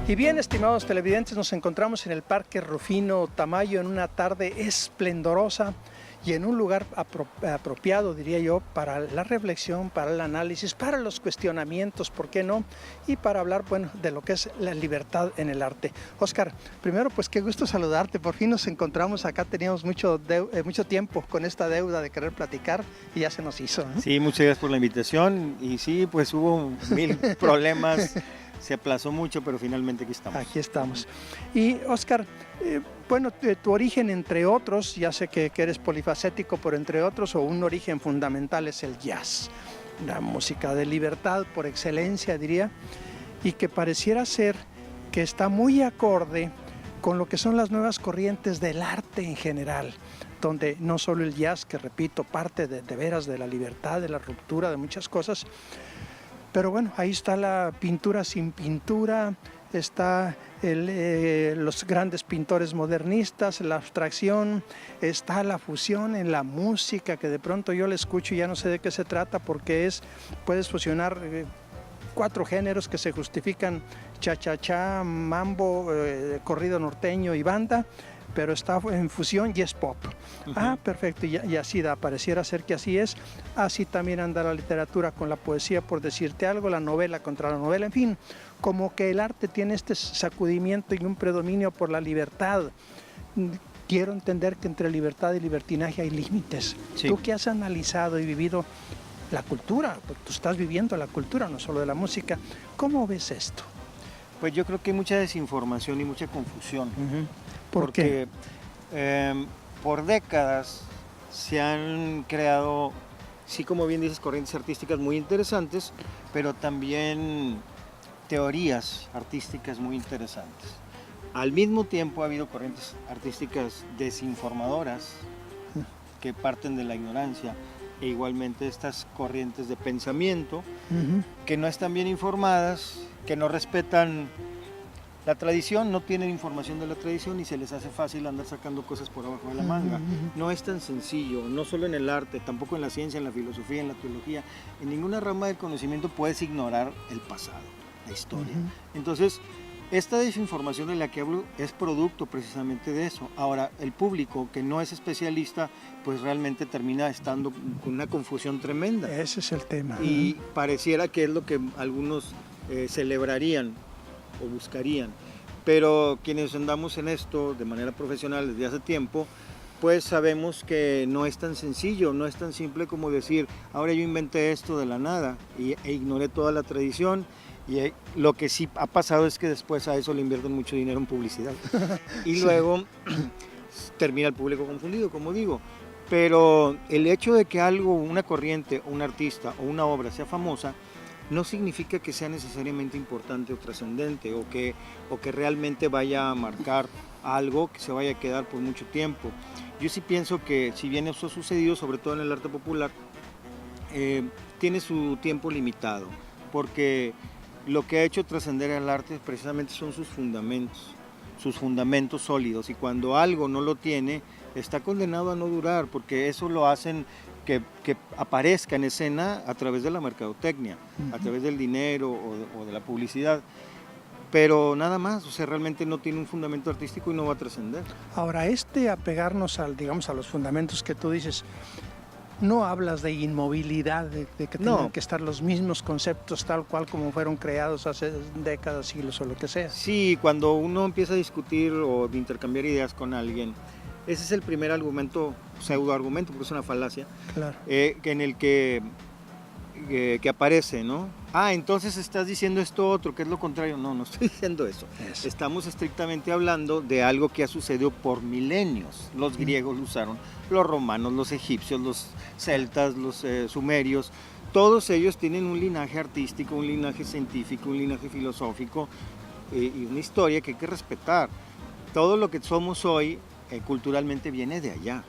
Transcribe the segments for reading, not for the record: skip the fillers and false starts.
Y bien, estimados televidentes, nos encontramos en el Parque Rufino Tamayo en una tarde esplendorosa y en un lugar apropiado, diría yo, para la reflexión, para el análisis, para los cuestionamientos, ¿por qué no? Y para hablar, bueno, de lo que es la libertad en el arte. Óscar, primero, pues qué gusto saludarte. Por fin nos encontramos acá, teníamos mucho tiempo con esta deuda de querer platicar y ya se nos hizo, ¿no? Sí, muchas gracias por la invitación. Y sí, pues hubo 1000 problemas. Se aplazó mucho, pero finalmente aquí estamos. Aquí estamos. Y Óscar, bueno, tu origen, entre otros, ya sé que eres polifacético, pero entre otros, o un origen fundamental es el jazz, la música de libertad por excelencia, diría, y que pareciera ser que está muy acorde con lo que son las nuevas corrientes del arte en general, donde no solo el jazz, que repito, parte de veras de la libertad, de la ruptura, de muchas cosas. Pero bueno, ahí está la pintura sin pintura, está los grandes pintores modernistas, la abstracción, está la fusión en la música, que de pronto yo la escucho y ya no sé de qué se trata, porque puedes fusionar 4 géneros que se justifican: cha-cha-cha, mambo, corrido norteño y banda, pero está en fusión y es pop. Perfecto, y así pareciera ser que así es. Así también anda la literatura con la poesía, por decirte algo, la novela contra la novela, en fin, como que el arte tiene este sacudimiento y un predominio por la libertad. Quiero entender que entre libertad y libertinaje hay límites. Sí. Tú que has analizado y vivido la cultura, pues tú estás viviendo la cultura, no solo de la música, ¿cómo ves esto? Pues yo creo que hay mucha desinformación y mucha confusión. ¿Por qué? Por décadas se han creado, sí, como bien dices, corrientes artísticas muy interesantes, pero también teorías artísticas muy interesantes. Al mismo tiempo ha habido corrientes artísticas desinformadoras que parten de la ignorancia, e igualmente estas corrientes de pensamiento que no están bien informadas, que no respetan la tradición, no tienen información de la tradición y se les hace fácil andar sacando cosas por abajo de la manga. No es tan sencillo, no solo en el arte, tampoco en la ciencia, en la filosofía, en la teología. En ninguna rama del conocimiento puedes ignorar el pasado, la historia. Entonces, esta desinformación de la que hablo es producto precisamente de eso. Ahora, el público que no es especialista, pues realmente termina estando con una confusión tremenda. Ese es el tema. Y pareciera que es lo que algunos celebrarían o buscarían, pero quienes andamos en esto de manera profesional desde hace tiempo, pues sabemos que no es tan sencillo, no es tan simple como decir, ahora yo inventé esto de la nada e ignoré toda la tradición. Y lo que sí ha pasado es que después a eso le invierten mucho dinero en publicidad y luego termina el público confundido, como digo. Pero el hecho de que algo, una corriente, un artista o una obra sea famosa, no significa que sea necesariamente importante o trascendente o que realmente vaya a marcar algo que se vaya a quedar por mucho tiempo. Yo sí pienso que, si bien eso ha sucedido, sobre todo en el arte popular, tiene su tiempo limitado, porque lo que ha hecho trascender el arte precisamente son sus fundamentos sólidos, y cuando algo no lo tiene, está condenado a no durar, porque eso lo hacen que aparezca en escena a través de la mercadotecnia, a través del dinero o de la publicidad, pero nada más, o sea, realmente no tiene un fundamento artístico y no va a trascender. Ahora, apegarnos a los fundamentos que tú dices, no hablas de inmovilidad, de que tengan que estar los mismos conceptos tal cual como fueron creados hace décadas, siglos o lo que sea. Sí, cuando uno empieza a discutir o de intercambiar ideas con alguien, ese es el primer argumento, pseudoargumento, porque es una falacia, claro. En el que aparece, ¿no? Entonces estás diciendo esto otro, que es lo contrario. No estoy diciendo eso. Estamos estrictamente hablando de algo que ha sucedido por milenios. Los griegos lo usaron, los romanos, los egipcios, los celtas, los sumerios. Todos ellos tienen un linaje artístico, un linaje científico, un linaje filosófico y una historia que hay que respetar. Todo lo que somos hoy culturalmente viene de allá.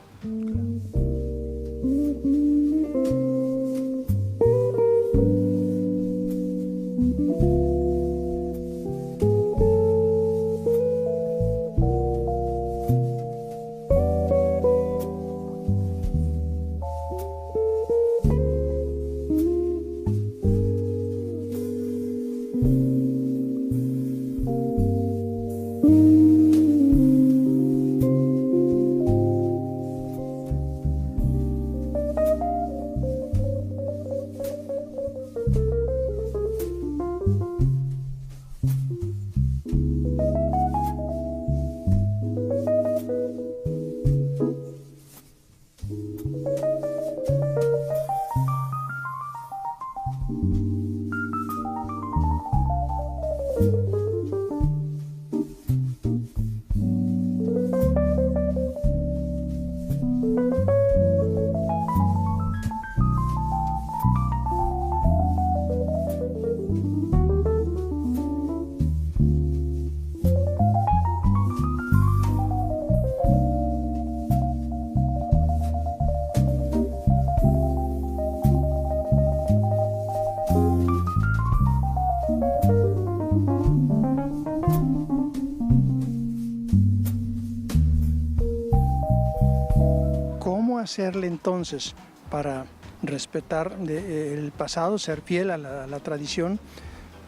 Hacerle entonces para respetar el pasado, ser fiel a la tradición,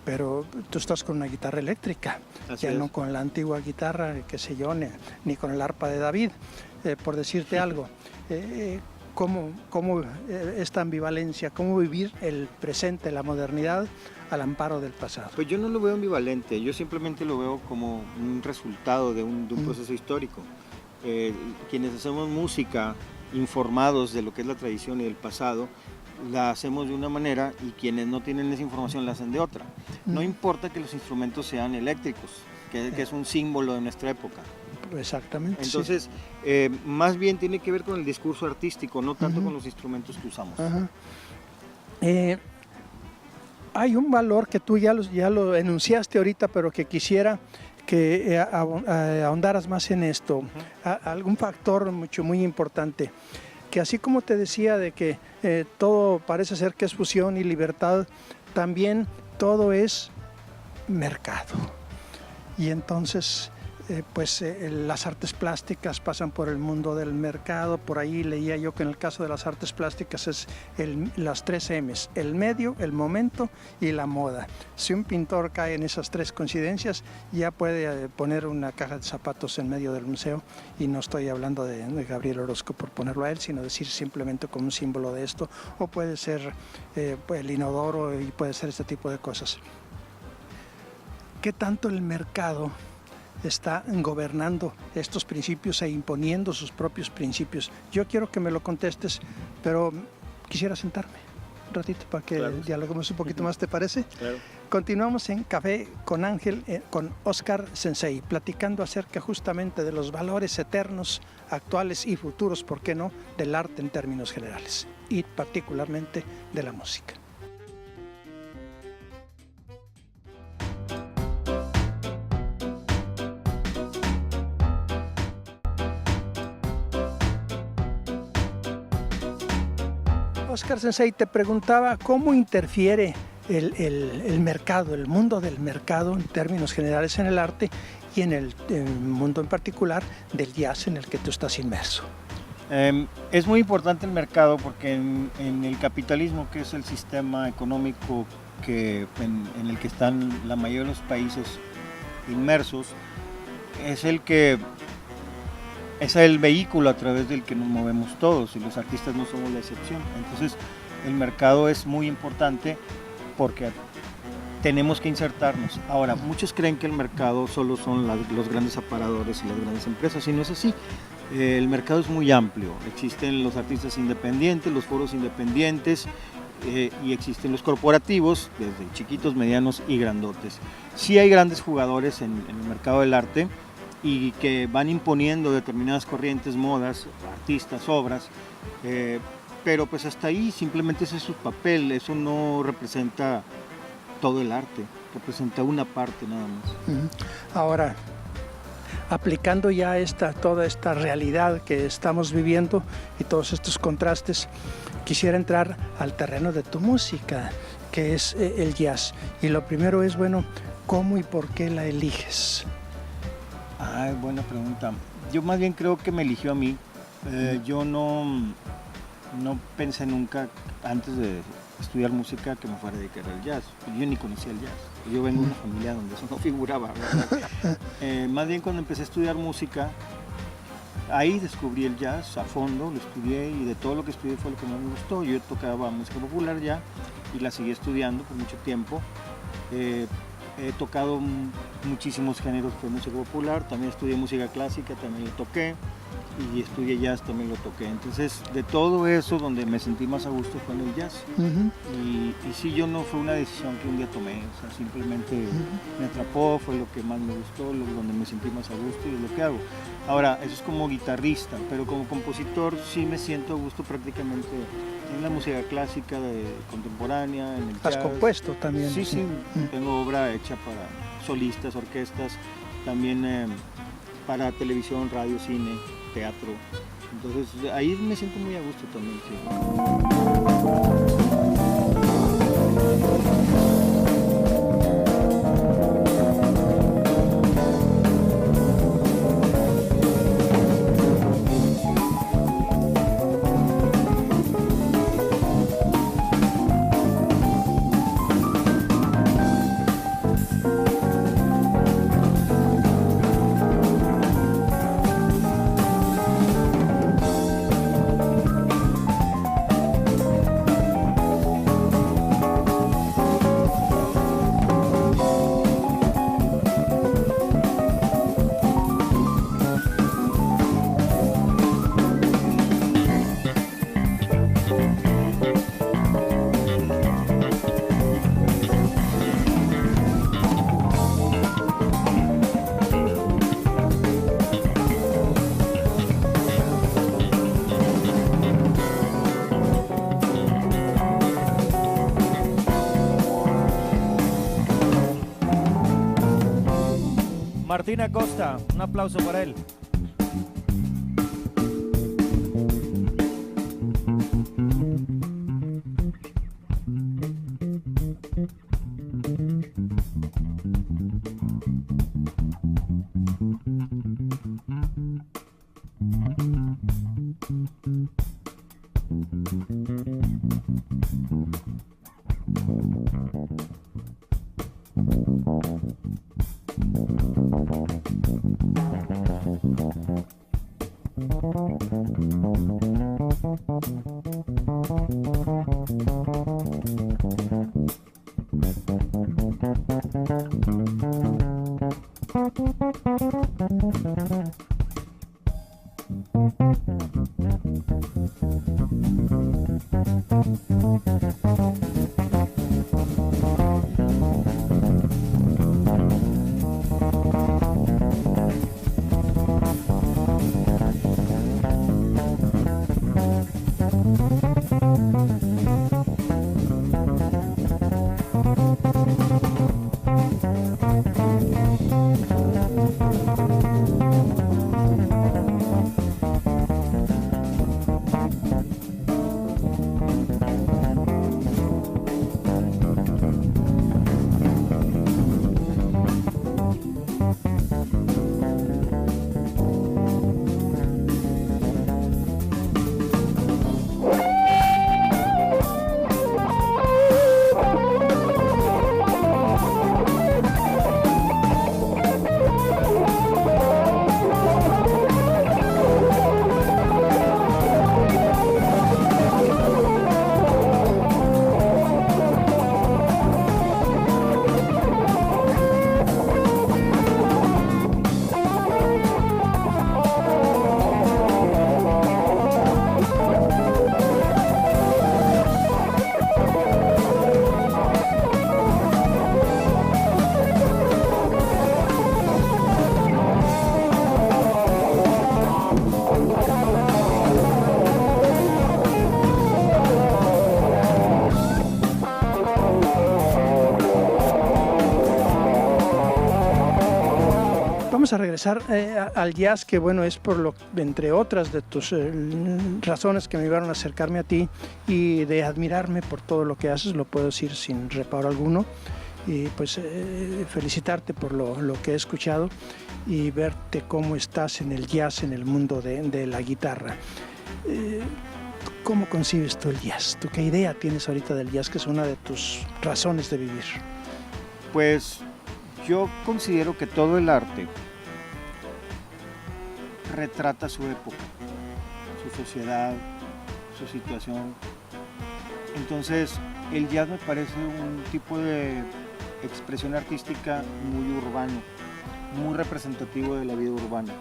pero tú estás con una guitarra electríca, Así ya es. no con la antigua guitarra, qué sé yo, ni con el arpa de David, por decirte algo. ¿Cómo esta ambivalencia, cómo vivir el presente, la modernidad al amparo del pasado? Pues yo no lo veo ambivalente, yo simplemente lo veo como un resultado de un proceso histórico. Quienes hacemos música informados de lo que es la tradición y del pasado, la hacemos de una manera, y quienes no tienen esa información la hacen de otra. No importa que los instrumentos sean eléctricos, que es un símbolo de nuestra época. Exactamente. Entonces, más bien tiene que ver con el discurso artístico, no tanto con los instrumentos que usamos. Hay un valor que tú ya lo enunciaste ahorita, pero que quisiera que ahondaras más en esto. Algún factor muy importante, que así como te decía de que todo parece ser que es fusión y libertad, también todo es mercado. Y entonces las artes plásticas pasan por el mundo del mercado. Por ahí leía yo que en el caso de las artes plásticas es las 3 M's: el medio, el momento y la moda. Si un pintor cae en esas 3 coincidencias, ya puede poner una caja de zapatos en medio del museo, y no estoy hablando de Gabriel Orozco por ponerlo a él, sino decir simplemente como un símbolo de esto, o puede ser el inodoro, y puede ser este tipo de cosas. ¿Qué tanto el mercado está gobernando estos principios e imponiendo sus propios principios? Yo quiero que me lo contestes, pero quisiera sentarme un ratito para que dialoguemos un poquito más, ¿te parece? Claro. Continuamos en Café con Ángel, con Óscar Sensei, platicando acerca justamente de los valores eternos, actuales y futuros, ¿por qué no?, del arte en términos generales, y particularmente de la música. Óscar Sensei, te preguntaba cómo interfiere el mercado, el mundo del mercado en términos generales en el arte, y en el mundo en particular del jazz en el que tú estás inmerso. Es muy importante el mercado porque en el capitalismo, que es el sistema económico en el que están la mayoría de los países inmersos, es el vehículo a través del que nos movemos todos, y los artistas no somos la excepción. Entonces el mercado es muy importante porque tenemos que insertarnos. Ahora, muchos creen que el mercado solo son los grandes aparadores y las grandes empresas, y no es así. El mercado es muy amplio, existen los artistas independientes, los foros independientes, y existen los corporativos, desde chiquitos, medianos y grandotes. Sí hay grandes jugadores en el mercado del arte, y que van imponiendo determinadas corrientes, modas, artistas, obras, pero pues hasta ahí simplemente ese es su papel. Eso no representa todo el arte, representa una parte nada más. Ahora, aplicando ya toda esta realidad que estamos viviendo y todos estos contrastes, quisiera entrar al terreno de tu música, que es el jazz. Y lo primero es, bueno, ¿cómo y por qué la eliges? Buena pregunta. Yo más bien creo que me eligió a mí. Yo no pensé nunca, antes de estudiar música, que me fuera a dedicar al jazz. Yo ni conocía el jazz. Yo vengo de una familia donde eso no figuraba, ¿verdad? Más bien cuando empecé a estudiar música, ahí descubrí el jazz a fondo, lo estudié, y de todo lo que estudié fue lo que más me gustó. Yo tocaba música popular ya, y la seguí estudiando por mucho tiempo. He tocado muchísimos géneros de música popular, también estudié música clásica, también lo toqué, y estudié jazz, también lo toqué. Entonces, de todo eso, donde me sentí más a gusto fue en el jazz. Y sí, yo no fue una decisión que un día tomé, o sea, simplemente me atrapó, fue lo que más me gustó, donde me sentí más a gusto y es lo que hago. Ahora, eso es como guitarrista, pero como compositor sí me siento a gusto prácticamente en la música clásica, contemporánea, en el jazz. ¿Has compuesto también? Sí, sí, tengo obra hecha para solistas, orquestas, también para televisión, radio, cine, teatro. Entonces ahí me siento muy a gusto también, sí. Martín Acosta, un aplauso para él. Vamos a regresar al jazz, que bueno, es por lo, entre otras de tus razones que me llevaron a acercarme a ti y de admirarme por todo lo que haces, lo puedo decir sin reparo alguno, y pues felicitarte por lo que he escuchado y verte cómo estás en el jazz, en el mundo de la guitarra. ¿Cómo concibes tú el jazz? ¿Tú qué idea tienes ahorita del jazz, que es una de tus razones de vivir? Pues yo considero que todo el arte retrata su época, su sociedad, su situación. Entonces, el jazz me parece un tipo de expresión artística muy urbano, muy representativo de la vida urbana.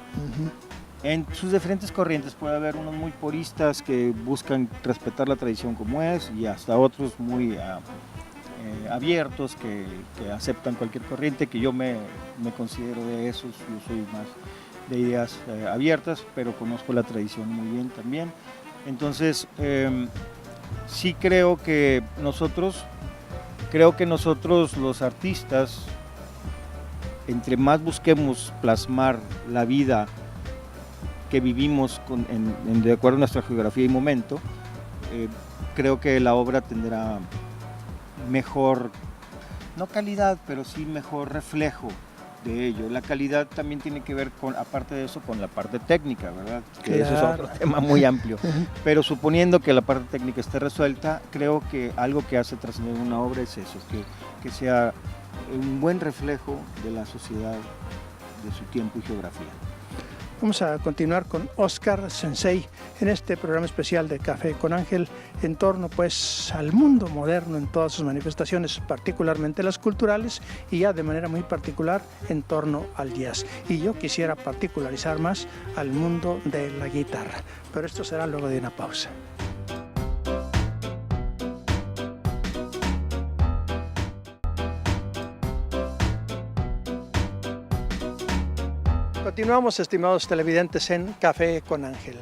En sus diferentes corrientes puede haber unos muy puristas que buscan respetar la tradición como es, y hasta otros muy abiertos que aceptan cualquier corriente, que yo me considero de esos. Yo soy más de ideas abiertas, pero conozco la tradición muy bien también. Entonces sí creo que nosotros los artistas, entre más busquemos plasmar la vida que vivimos de acuerdo a nuestra geografía y momento, creo que la obra tendrá mejor, no calidad, pero sí mejor reflejo de ello. La calidad también tiene que ver con, aparte de eso, con la parte técnica, ¿verdad? Que claro. Eso es otro tema muy amplio. Pero suponiendo que la parte técnica esté resuelta, creo que algo que hace trascender una obra es eso, que sea un buen reflejo de la sociedad, de su tiempo y geografía. Vamos a continuar con Óscar Sensei en este programa especial de Café con Ángel en torno pues al mundo moderno en todas sus manifestaciones, particularmente las culturales y ya de manera muy particular en torno al jazz. Y yo quisiera particularizar más al mundo de la guitarra, pero esto será luego de una pausa. Continuamos, estimados televidentes, en Café con Ángel,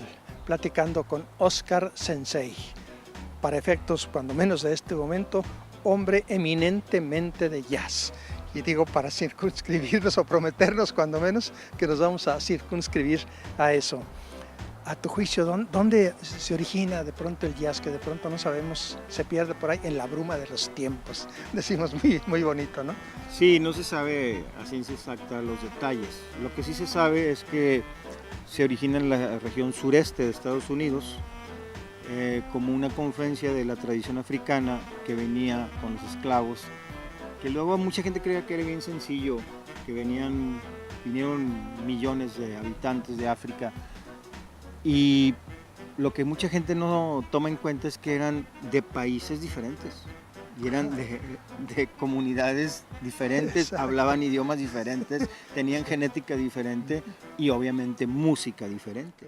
platicando con Óscar Sensei. Para efectos, cuando menos de este momento, hombre eminentemente de jazz. Y digo para circunscribirnos o prometernos, cuando menos, que nos vamos a circunscribir a eso. A tu juicio, ¿dónde se origina de pronto el jazz, que de pronto no sabemos, se pierde por ahí en la bruma de los tiempos? Decimos muy bonito, ¿no? Sí, no se sabe a ciencia exacta los detalles. Lo que sí se sabe es que se origina en la región sureste de Estados Unidos, como una confluencia de la tradición africana que venía con los esclavos, que luego mucha gente creía que era bien sencillo, que vinieron millones de habitantes de África, y lo que mucha gente no toma en cuenta es que eran de países diferentes. Y eran de comunidades diferentes, Exacto. Hablaban idiomas diferentes, tenían genética diferente y obviamente música diferente.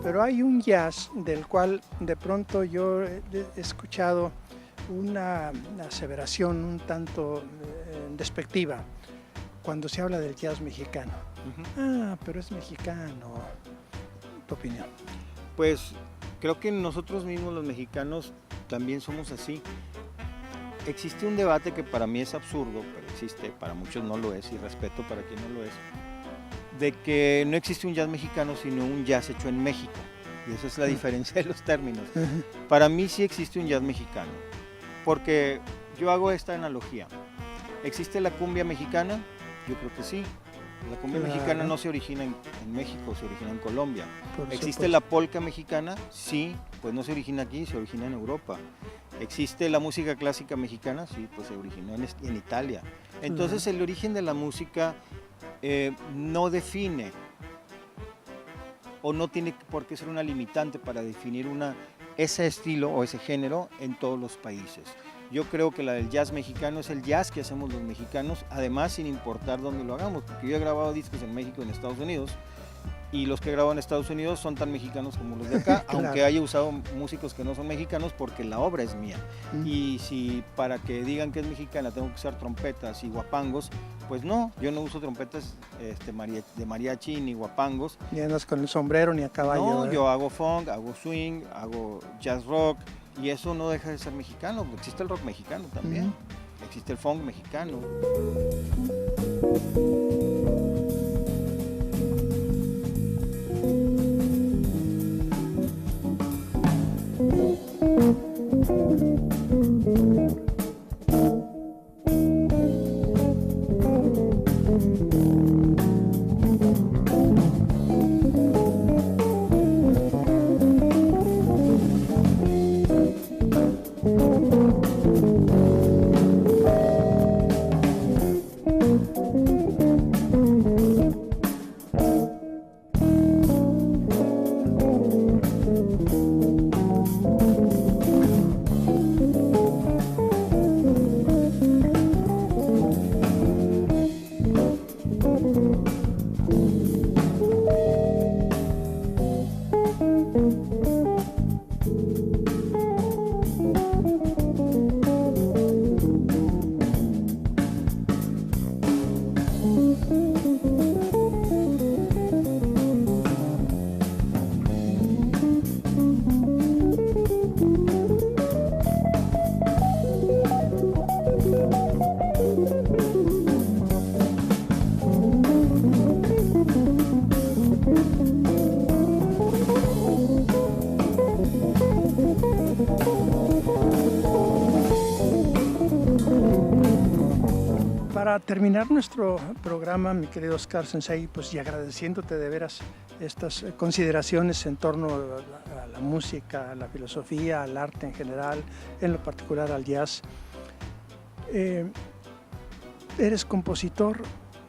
Pero hay un jazz del cual de pronto yo he escuchado una aseveración un tanto despectiva cuando se habla del jazz mexicano. Pero es mexicano. ¿Tu opinión? Pues creo que nosotros mismos los mexicanos también somos así. Existe un debate que para mí es absurdo, pero existe, para muchos no lo es, y respeto para quien no lo es, de que no existe un jazz mexicano, sino un jazz hecho en México. Y esa es la diferencia de los términos. Para mí sí existe un jazz mexicano, porque yo hago esta analogía. ¿Existe la cumbia mexicana? Yo creo que sí. La cumbia mexicana no se origina en México, se origina en Colombia. ¿Existe la polca mexicana? Sí, pues no se origina aquí, se origina en Europa. Existe la música clásica mexicana, sí, pues se originó en Italia. Entonces el origen de la música no define o no tiene por qué ser una limitante para definir ese estilo o ese género en todos los países. Yo creo que la del jazz mexicano es el jazz que hacemos los mexicanos, además sin importar dónde lo hagamos, porque yo he grabado discos en México y en Estados Unidos, y los que grabo en Estados Unidos son tan mexicanos como los de acá, Claro. aunque haya usado músicos que no son mexicanos porque la obra es mía. Y si para que digan que es mexicana tengo que usar trompetas y guapangos, pues no, yo no uso trompetas de mariachi ni guapangos. Ni andas con el sombrero ni a caballo. No, yo hago funk, hago swing, hago jazz rock, y eso no deja de ser mexicano. Existe el rock mexicano también, existe el funk mexicano. Para terminar nuestro programa, mi querido Oscar Sensei, pues y agradeciéndote de veras estas consideraciones en torno a la música, a la filosofía, al arte en general, en lo particular al jazz. Eres compositor.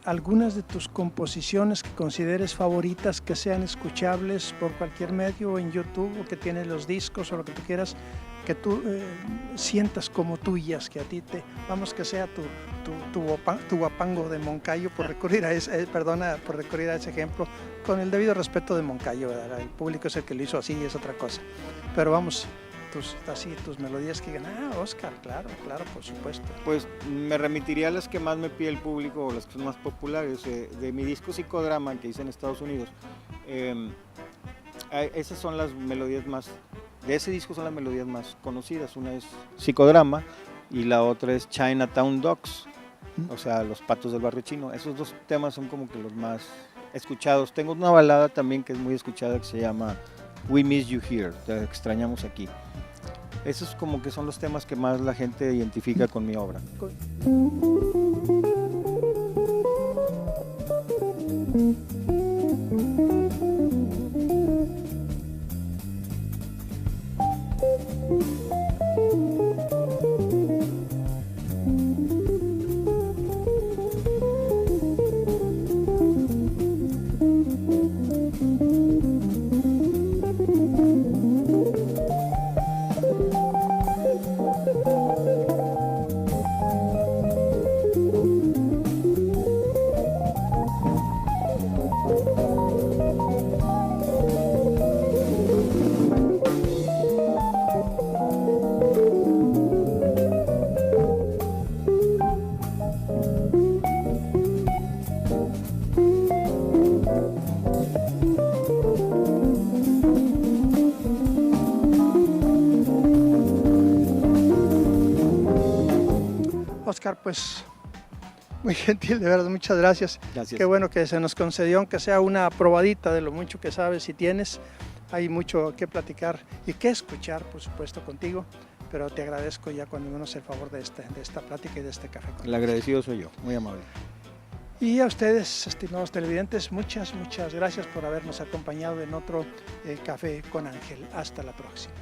¿Algunas de tus composiciones que consideres favoritas, que sean escuchables por cualquier medio, en YouTube, o que tienes los discos o lo que tú quieras, que tú sientas como tuyas, que a ti vamos, que sea tu guapango de Moncayo, por recurrir a por recurrir a ese ejemplo, con el debido respeto de Moncayo, ¿verdad? El público es el que lo hizo así y es otra cosa, pero vamos, tus melodías que digan, Oscar, claro, por supuesto. Pues me remitiría a las que más me pide el público, o las que son más populares, de mi disco Psicodrama que hice en Estados Unidos. Esas son las melodías de ese disco son las melodías más conocidas. Una es Psicodrama y la otra es Chinatown Dogs, o sea, los patos del barrio chino. Esos dos temas son como que los más escuchados. Tengo una balada también que es muy escuchada que se llama We Miss You Here, te extrañamos aquí. Esos como que son los temas que más la gente identifica con mi obra. Oscar, pues muy gentil, de verdad, muchas gracias. Gracias. Qué bueno que se nos concedió, aunque sea una probadita de lo mucho que sabes y tienes. Hay mucho que platicar y que escuchar, por supuesto, contigo, pero te agradezco ya cuando menos el favor de esta plática y de este café. El agradecido soy yo, muy amable. Y a ustedes, estimados televidentes, muchas gracias por habernos acompañado en otro Café con Ángel. Hasta la próxima.